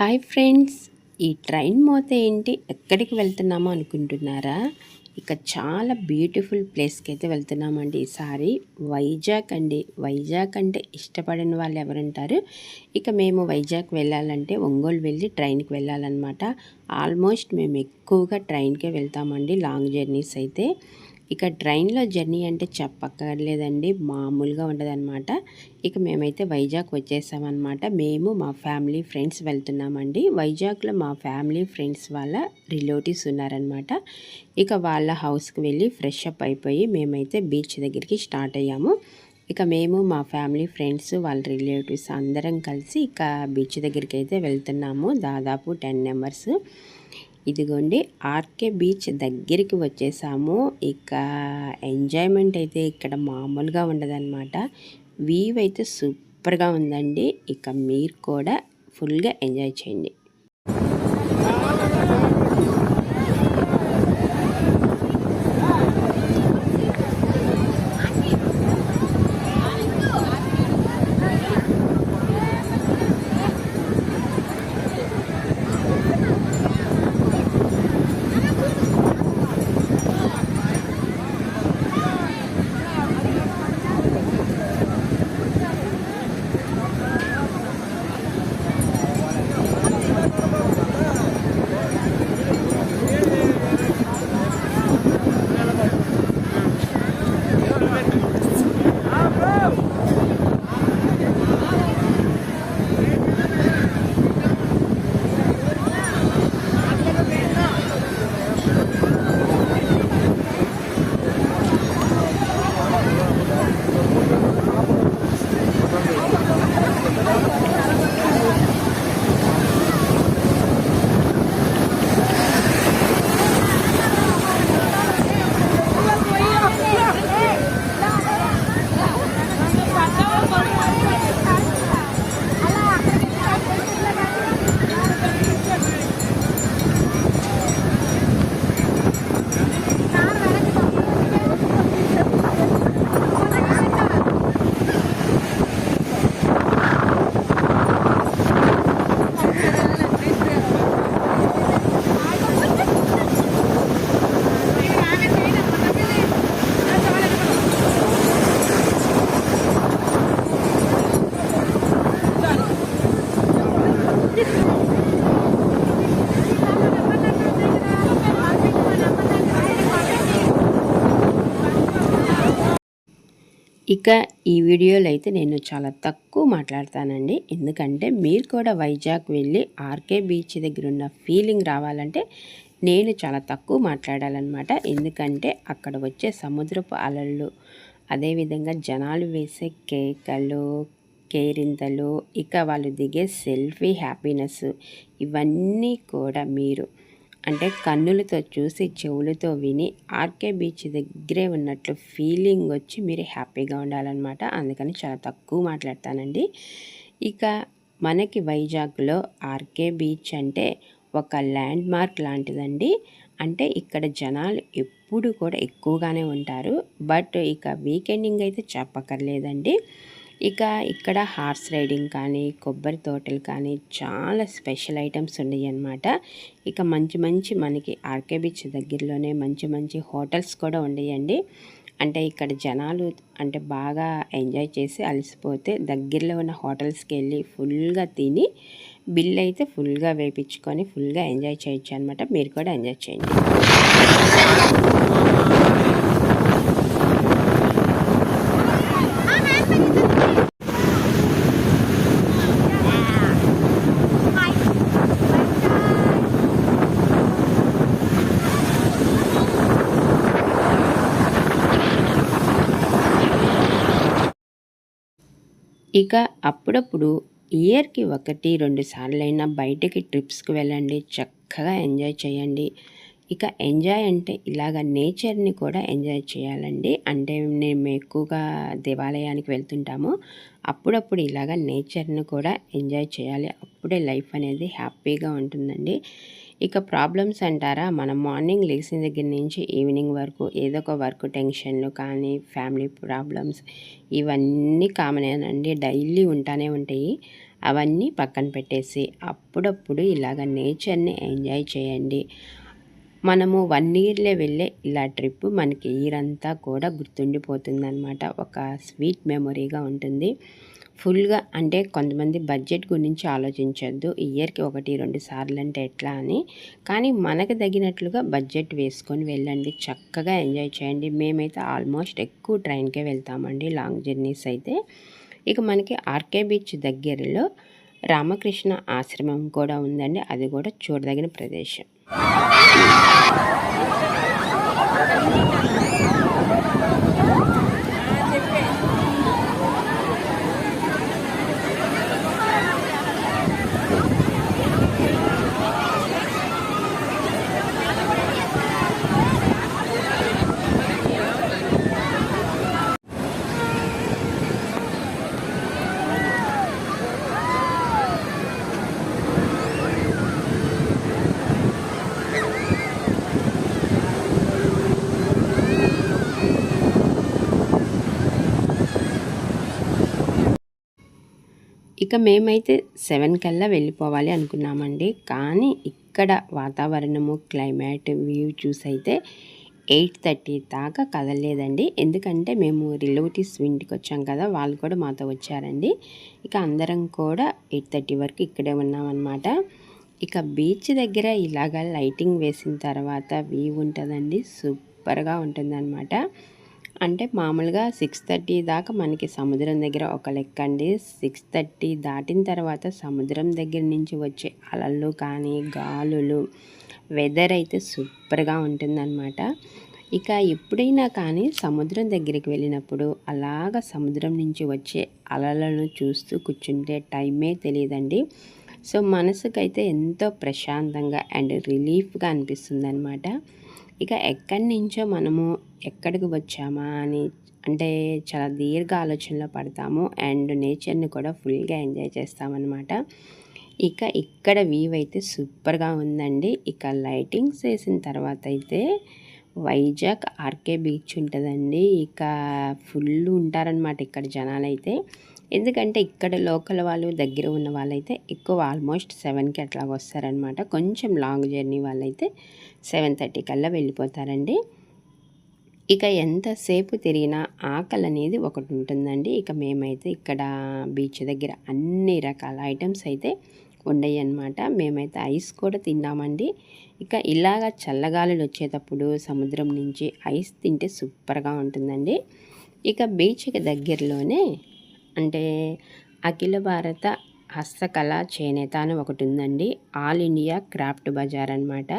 Hi friends, ఈ train మోత ఏంటి, ఎక్కడికి వెళ్తున్నామో అనుకుంటున్నారా? ఇక చాలా బ్యూటిఫుల్ ప్లేస్కి అయితే వెళ్తున్నామండి. ఈసారి వైజాగ్ అండి. వైజాగ్ అంటే ఇష్టపడిన వాళ్ళు ఎవరుంటారు? ఇక మేము వైజాగ్ వెళ్ళాలంటే ఒంగోలు వెళ్ళి ట్రైన్కి వెళ్ళాలన్నమాట. ఆల్మోస్ట్ మేము ఎక్కువగా ట్రైన్కే వెళ్తామండి, లాంగ్ జర్నీస్ అయితే. ఇక ట్రైన్లో జర్నీ అంటే చెప్పక్కర్లేదండి, మామూలుగా ఉండదన్నమాట. ఇక మేమైతే వైజాగ్ వచ్చేసామన్నమాట. మేము మా ఫ్యామిలీ ఫ్రెండ్స్ వెళ్తున్నామండి. వైజాగ్లో మా ఫ్యామిలీ ఫ్రెండ్స్ వాళ్ళ రిలేటివ్స్ ఉన్నారనమాట. ఇక వాళ్ళ హౌస్కి వెళ్ళి ఫ్రెష్ అప్ అయిపోయి మేమైతే బీచ్ దగ్గరికి స్టార్ట్ అయ్యాము. ఇక మేము మా ఫ్యామిలీ ఫ్రెండ్స్ వాళ్ళ రిలేటివ్స్ అందరం కలిసి ఇక బీచ్ దగ్గరికి అయితే వెళ్తున్నాము. దాదాపు 10 మెంబర్స్. ఇదిగోండి, ఆర్కే బీచ్ దగ్గరికి వచ్చేసాము. ఇక ఎంజాయ్మెంట్ అయితే ఇక్కడ మామూలుగా ఉండదన్నమాట. వ్యూ అయితే సూపర్గా ఉందండి. ఇక మీరు కూడా ఫుల్గా ఎంజాయ్ చేయండి. ఇక ఈ వీడియోలో అయితే నేను చాలా తక్కువ మాట్లాడతానండి. ఎందుకంటే మీరు కూడా వైజాగ్ వెళ్ళి ఆర్కే బీచ్ దగ్గర ఉన్న ఫీలింగ్ రావాలంటే నేను చాలా తక్కువ మాట్లాడాలన్నమాట. ఎందుకంటే అక్కడ వచ్చే సముద్రపు అలలు, అదేవిధంగా జనాలు వేసే కేకలు, కేరింతలు, ఇక వాళ్ళు దిగే సెల్ఫీ హ్యాపీనెస్, ఇవన్నీ కూడా మీరు అంటే కన్నులతో చూసి చెవులతో విని ఆర్కే బీచ్ దగ్గరే ఉన్నట్లు ఫీలింగ్ వచ్చి మీరు హ్యాపీగా ఉండాలన్నమాట. అందుకని చాలా తక్కువ మాట్లాడతానండి. ఇక మనకి వైజాగ్లో ఆర్కే బీచ్ అంటే ఒక ల్యాండ్ మార్క్ లాంటిదండి. అంటే ఇక్కడ జనాలు ఎప్పుడు కూడా ఎక్కువగానే ఉంటారు. బట్ ఇక వీకెండింగ్ అయితే చెప్పక్కర్లేదండి. ఇక ఇక్కడ హార్స్ రైడింగ్ కానీ, కొబ్బరి తోటలు కానీ చాలా స్పెషల్ ఐటమ్స్ ఉన్నాయి అన్నమాట. ఇక మంచి మంచి మనకి ఆర్కే బీచ్ దగ్గరలోనే మంచి మంచి హోటల్స్ కూడా ఉన్నాయండి. అంటే ఇక్కడ జనాలు అంటే బాగా ఎంజాయ్ చేసి అలసిపోతే దగ్గరలో ఉన్న హోటల్స్కి వెళ్ళి ఫుల్గా తిని బిల్ అయితే ఫుల్గా వేయించుకొని ఫుల్గా ఎంజాయ్ చేయొచ్చు అనమాట. మీరు కూడా ఎంజాయ్ చేయండి. ఇక అప్పుడప్పుడు ఇయర్కి 1-2 సార్లైనా బయటికి ట్రిప్స్కి వెళ్ళండి. చక్కగా ఎంజాయ్ చేయండి. ఇక ఎంజాయ్ అంటే ఇలాగ నేచర్ని కూడా ఎంజాయ్ చేయాలండి. అంటే మేము ఎక్కువగా దేవాలయానికి వెళ్తుంటాము. అప్పుడప్పుడు ఇలాగ నేచర్ని కూడా ఎంజాయ్ చేయాలి. అప్పుడే లైఫ్ అనేది హ్యాపీగా ఉంటుందండి. ఇక ప్రాబ్లమ్స్ అంటారా, మనం మార్నింగ్ లేచిన దగ్గర నుంచి ఈవినింగ్ వరకు ఏదో ఒక వర్క్ టెన్షన్లు కానీ, ఫ్యామిలీ ప్రాబ్లమ్స్, ఇవన్నీ కామనేనండి, డైలీ ఉంటానే ఉంటాయి. అవన్నీ పక్కన పెట్టేసి అప్పుడప్పుడు ఇలాగ నేచర్ని ఎంజాయ్ చేయండి. మనము 1 ఇయర్‌లో వెళ్ళే ఇలా ట్రిప్ మనకి ఇయర్ అంతా కూడా గుర్తుండిపోతుందనమాట. ఒక స్వీట్ మెమొరీగా ఉంటుంది. ఫుల్‌గా అంటే కొంతమంది బడ్జెట్ గురించి ఆలోచించొద్దు. ఇయర్‌కి 1, 2 సార్లు అంటే ఎట్లా అని. కానీ మనకు తగినట్లుగా బడ్జెట్ వేసుకొని వెళ్ళండి. చక్కగా ఎంజాయ్ చేయండి. మేమైతే ఆల్మోస్ట్ ఎక్కువ ట్రైన్‌కే వెళ్తామండి లాంగ్ జర్నీస్ అయితే. ఇక మనకి ఆర్కే బీచ్ దగ్గరలో రామకృష్ణ ఆశ్రమం కూడా ఉందండి. అది కూడా చూడదగిన ప్రదేశం. ఇక మేమైతే 7 కల్లా వెళ్ళిపోవాలి అనుకున్నామండి. కానీ ఇక్కడ వాతావరణము, క్లైమేట్, వ్యూ చూసైతే 8:30 దాకా కదలలేదండి. ఎందుకంటే మేము రిలేటివ్స్ ఇంటికి వచ్చాం కదా, వాళ్ళు కూడా మాతో వచ్చారండి. ఇక అందరం కూడా 8:30 వరకు ఇక్కడే ఉన్నామన్నమాట. ఇక బీచ్ దగ్గర ఇలాగ లైటింగ్ వేసిన తర్వాత వ్యూ ఉంటుందండి, సూపర్గా ఉంటుందన్నమాట. అంటే మామూలుగా 6:30 దాకా మనకి సముద్రం దగ్గర ఒక లెక్క అండి. 6:30 దాటిన తర్వాత సముద్రం దగ్గర నుంచి వచ్చే అలలు కానీ, గాలులు, వెదర్ అయితే సూపర్గా ఉంటుందన్నమాట. ఇక ఎప్పుడైనా కానీ సముద్రం దగ్గరికి వెళ్ళినప్పుడు అలాగ సముద్రం నుంచి వచ్చే అలలను చూస్తూ కూర్చుంటే టైమే తెలియదండి. సో మనసుకైతే ఎంతో ప్రశాంతంగా అండ్ రిలీఫ్గా అనిపిస్తుంది అనమాట. ఇక ఎక్కడి నుంచో మనము ఎక్కడికి వచ్చామా అని అంటే చాలా దీర్ఘ ఆలోచనలో పడతాము అండ్ నేచర్ని కూడా ఫుల్గా ఎంజాయ్ చేస్తామన్నమాట. ఇక ఇక్కడ వ్యూ అయితే సూపర్గా ఉందండి. ఇక లైటింగ్స్ వేసిన తర్వాత అయితే వైజాగ్ ఆర్కే బీచ్ ఉంటుందండి. ఇక ఫుల్ ఉంటారనమాట ఇక్కడ జనాలైతే. ఎందుకంటే ఇక్కడ లోకల్ వాళ్ళు దగ్గర ఉన్న వాళ్ళైతే ఎక్కువ ఆల్మోస్ట్ 7కి అట్లా వస్తారనమాట. కొంచెం లాంగ్ జర్నీ వాళ్ళైతే 7:30 కల్లా వెళ్ళిపోతారండి. ఇక ఎంతసేపు తిరిగినా ఆకలి అనేది ఒకటి ఉంటుందండి. ఇక మేమైతే ఇక్కడ బీచ్ దగ్గర అన్ని రకాల ఐటమ్స్ అయితే ఉండయి అన్నమాట. మేమైతే ఐస్ కూడా తిన్నామండి. ఇక ఇలాగ చల్లగాలులు వచ్చేటప్పుడు సముద్రం నుంచి ఐస్ తింటే సూపర్గా ఉంటుందండి. ఇక బీచ్కి దగ్గరలోనే అంటే అఖిల భారత హస్తకళ చేనేత అని ఒకటి ఉందండి. ఆల్ ఇండియా క్రాఫ్ట్ బజార్ అనమాట.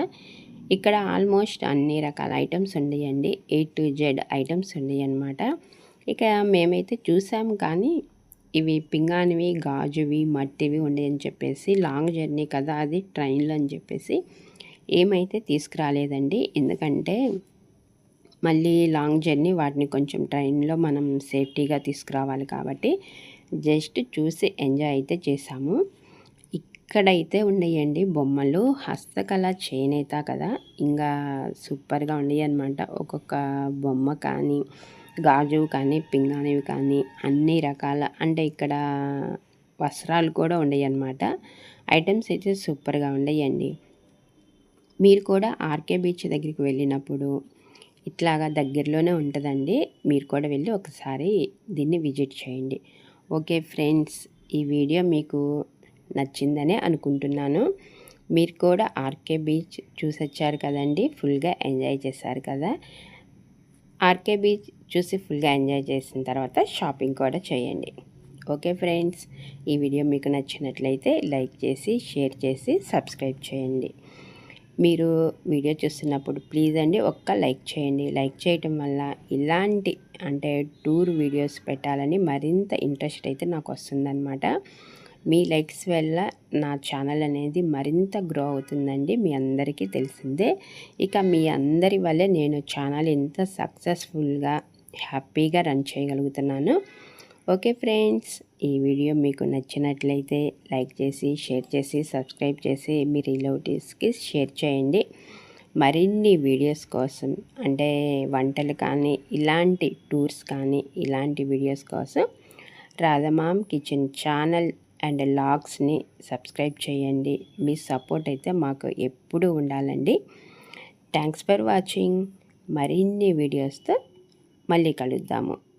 ఇక్కడ ఆల్మోస్ట్ అన్ని రకాల ఐటమ్స్ ఉన్నాయండి. A to Z ఐటమ్స్ ఉన్నాయి అన్నమాట. ఇక మేమైతే చూసాము కానీ ఇవి పింగాణివి, గాజువి, మట్టివి ఉండేయని చెప్పేసి లాంగ్ జర్నీ కదా అది ట్రైన్లో అని చెప్పేసి ఏమైతే తీసుకురాలేదండి. ఎందుకంటే మళ్ళీ లాంగ్ జర్నీ వాటిని కొంచెం ట్రైన్లో మనం సేఫ్టీగా తీసుకురావాలి కాబట్టి జస్ట్ చూసి ఎంజాయ్ అయితే చేసాము. ఇక్కడైతే ఉండేయండి బొమ్మలు హస్తకళ చేనేత కదా, ఇంకా సూపర్గా ఉండేవి అనమాట. ఒక్కొక్క బొమ్మ కానీ, గాజు కానీ, పింగాణివి కానీ అన్ని రకాల అంటే ఇక్కడ వస్త్రాలు కూడా ఉండేవి అనమాట. ఐటమ్స్ అయితే సూపర్గా ఉండేయండి. మీరు కూడా ఆర్కే బీచ్ దగ్గరికి వెళ్ళినప్పుడు ఇట్లాగా దగ్గరలోనే ఉంటుందండి. మీరు కూడా వెళ్ళి ఒకసారి దీన్ని విజిట్ చేయండి. ఓకే ఫ్రెండ్స్, ఈ వీడియో మీకు నచ్చిందనే అనుకుంటున్నాను. మీరు కూడా ఆర్కే బీచ్ చూసొచ్చారు కదండి, ఫుల్గా ఎంజాయ్ చేశారు కదా. ఆర్కే బీచ్ చూసి ఫుల్గా ఎంజాయ్ చేసిన తర్వాత షాపింగ్ కూడా చేయండి. ఓకే ఫ్రెండ్స్, ఈ వీడియో మీకు నచ్చినట్లయితే లైక్ చేసి, షేర్ చేసి, సబ్స్క్రైబ్ చేయండి. మీరు వీడియో చూస్తున్నప్పుడు ప్లీజ్ అండి ఒక్క లైక్ చేయండి. లైక్ చేయటం వల్ల ఇలాంటి అంటే టూర్ వీడియోస్ పెట్టాలని మరింత ఇంట్రెస్ట్ అయితే నాకు వస్తుందన్నమాట. మీ లైక్స్ వల్ల నా ఛానల్ అనేది మరింత గ్రో అవుతుందండి, మీ అందరికీ తెలిసిందే. ఇక మీ అందరి వల్లే నేను ఛానల్ ఎంత సక్సెస్ఫుల్గా హ్యాపీగా రన్ చేయగలుగుతున్నాను. ఓకే ఫ్రెండ్స్, ఈ వీడియో మీకు నచ్చినట్లయితే లైక్ చేసి, షేర్ చేసి, సబ్స్క్రైబ్ చేసి మీ రిలేటివ్స్కి షేర్ చేయండి. మరిన్ని వీడియోస్ కోసం అంటే వంటలు కానీ, ఇలాంటి టూర్స్ కానీ, ఇలాంటి వీడియోస్ కోసం రాధమామ్ కిచెన్ ఛానల్ అండ్ లాగ్స్ని సబ్స్క్రైబ్ చేయండి. మీ సపోర్ట్ అయితే మాకు ఎప్పుడూ ఉండాలండి. Thanks for watching. మరిన్ని వీడియోస్తో మళ్ళీ కలుద్దాము.